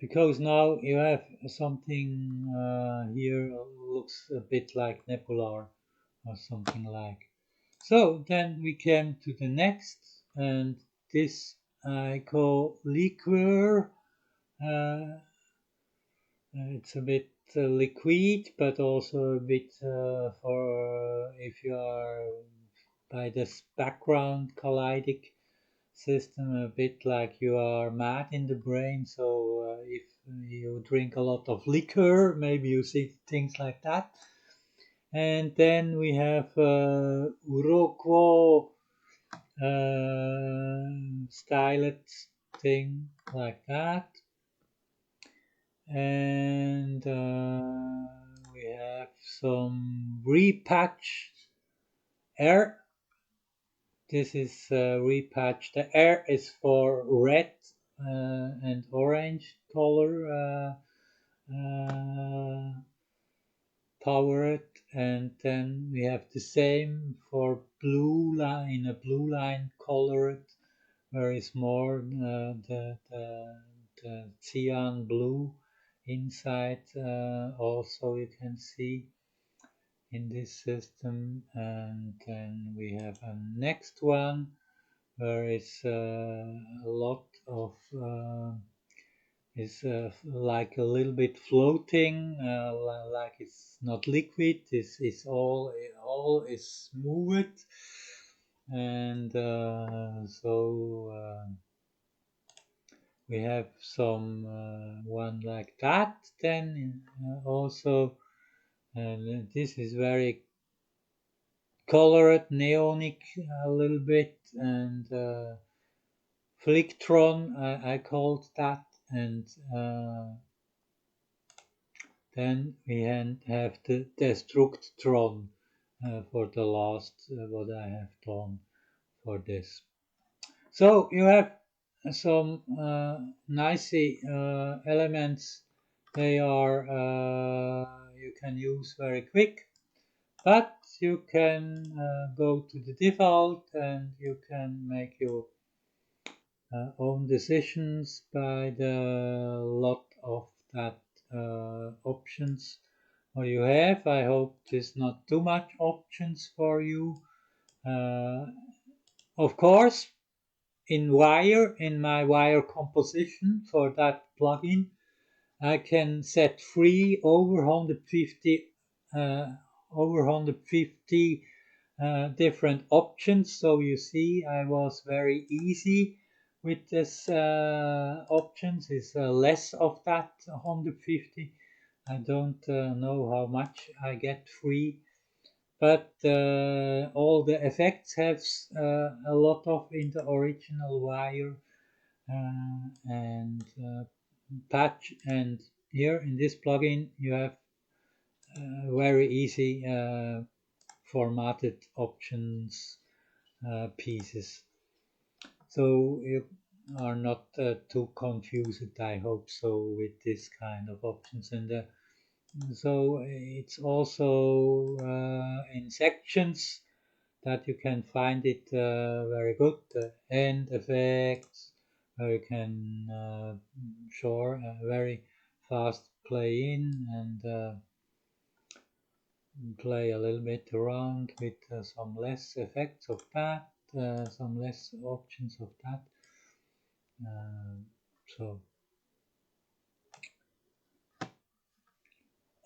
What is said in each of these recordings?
because now you have something here looks a bit like nebular or something like. So then we came to the next, and this I call liqueur. It's a bit liquid, but also a bit for if you are by this background collidic system, a bit like you are mad in the brain. So if you drink a lot of liquor, maybe you see things like that. And then we have Uroquo styled thing like that. And we have some repatch air. This is repatch. The air is for red and orange color powered, and then we have the same for blue line, a blue line colored, where is more the cyan blue inside. Also, you can see in this system, and then we have a next one where it's a lot of is like a little bit floating, like it's not liquid. This is all is smooth, and so we have some one like that. Then also, and this is very colored, neonic a little bit, and Flictron I called that, and then we have the Destructron for the last what I have done for this. So you have some nice elements. They are you can use very quick, but you can go to the default and you can make your own decisions by the lot of that options what you have. I hope there's not too much options for you. Of course, in my wire composition for that plugin, I can set free over 150 different options. So you see, I was very easy with this options. Is less of that 150. I don't know how much I get free, but all the effects have a lot of in the original wire and patch, and here in this plugin you have very easy formatted options pieces, so you are not too confused, I hope so, with this kind of options. And so it's also in sections that you can find it very good. End effects, where you can show a very fast play in and play a little bit around with some less effects of that, some less options of that. So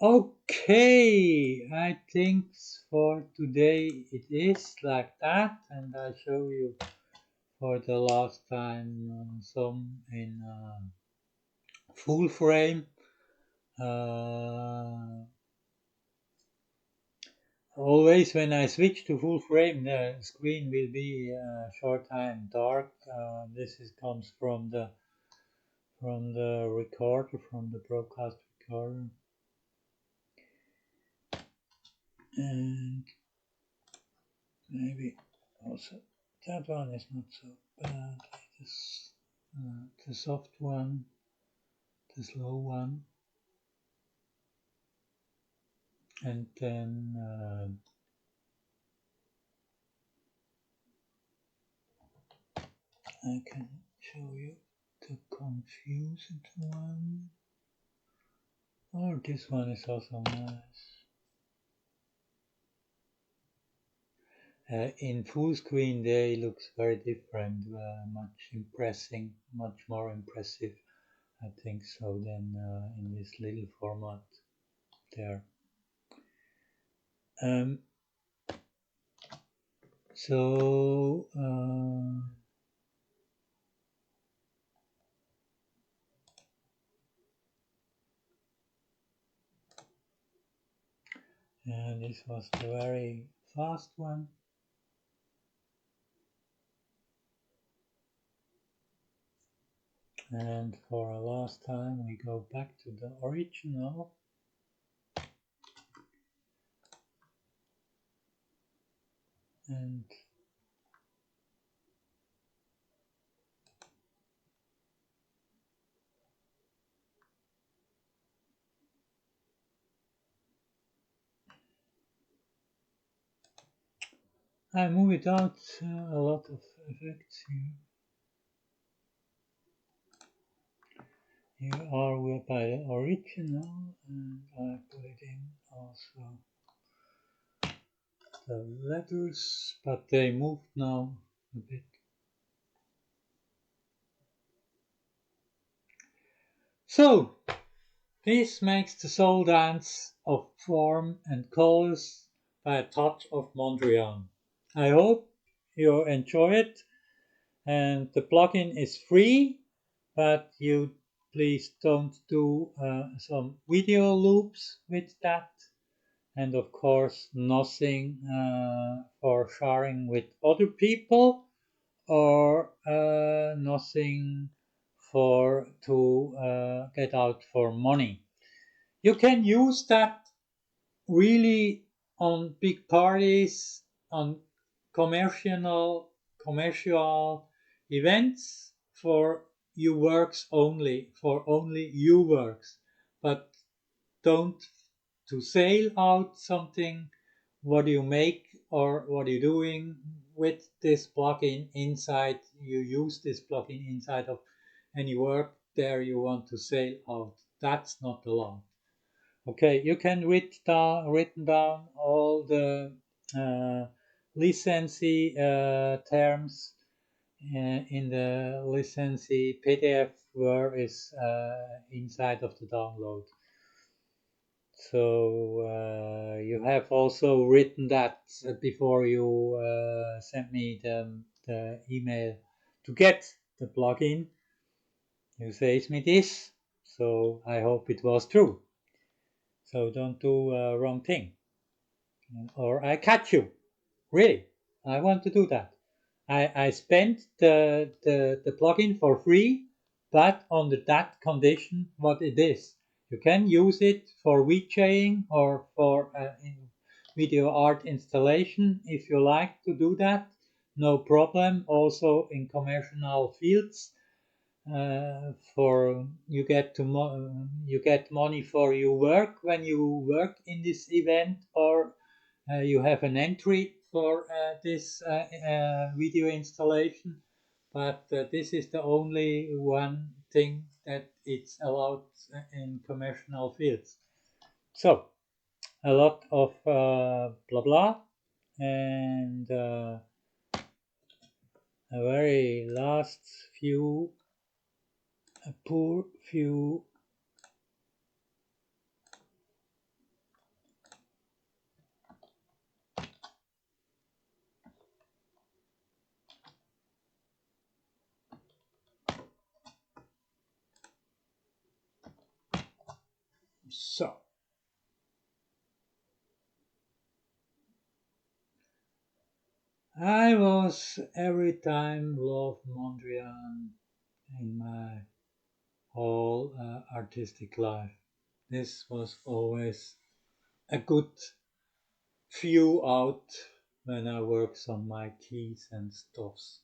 okay, I think for today it is like that, and I show you for the last time some in full frame. Always when I switch to full frame, the screen will be a short time dark. This comes from the recorder, from the broadcast recorder, and maybe also that one is not so bad. This the soft one, the slow one, and then I can show you the the confused one. Oh, this one is also nice. In full screen, they looks very different, much more impressive, I think so, than in this little format there. So this was the very fast one. And for a last time, we go back to the original. And I move it out a lot of effects here. Here are we by the original, and I put it in also the letters, but they moved now a bit. So this makes the soul dance of form and colors by a touch of Mondrian. I hope you enjoy it, and the plugin is free, but you please don't do some video loops with that, and of course nothing for sharing with other people, or nothing for to get out for money. You can use that really on big parties, on commercial events for your works only, for only your works, but don't to sell out something what you make or what you're doing with this plugin inside. You use this plugin inside of any work there you want to sell out. That's not allowed. Okay, you can written down all the licensee terms in the licensee PDF where is inside of the download. So you have also written that before you sent me the email to get the plugin. You said me this, so I hope it was true. So don't do a wrong thing, or I catch you. Really, I want to do that. I spent the plugin for free, but under that condition, what it is. You can use it for VJing or for video art installation if you like to do that. No problem. Also in commercial fields, for you get money for your work when you work in this event, or you have an entry for this video installation. But this is the only one thing that it's allowed in commercial fields. So a lot of blah blah, and a very last few, a poor few. So I was every time love Mondrian in my whole artistic life. This was always a good view out when I works on my keys and stuffs.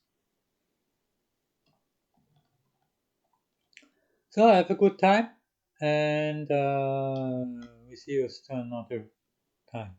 So have a good time, and we see you another time.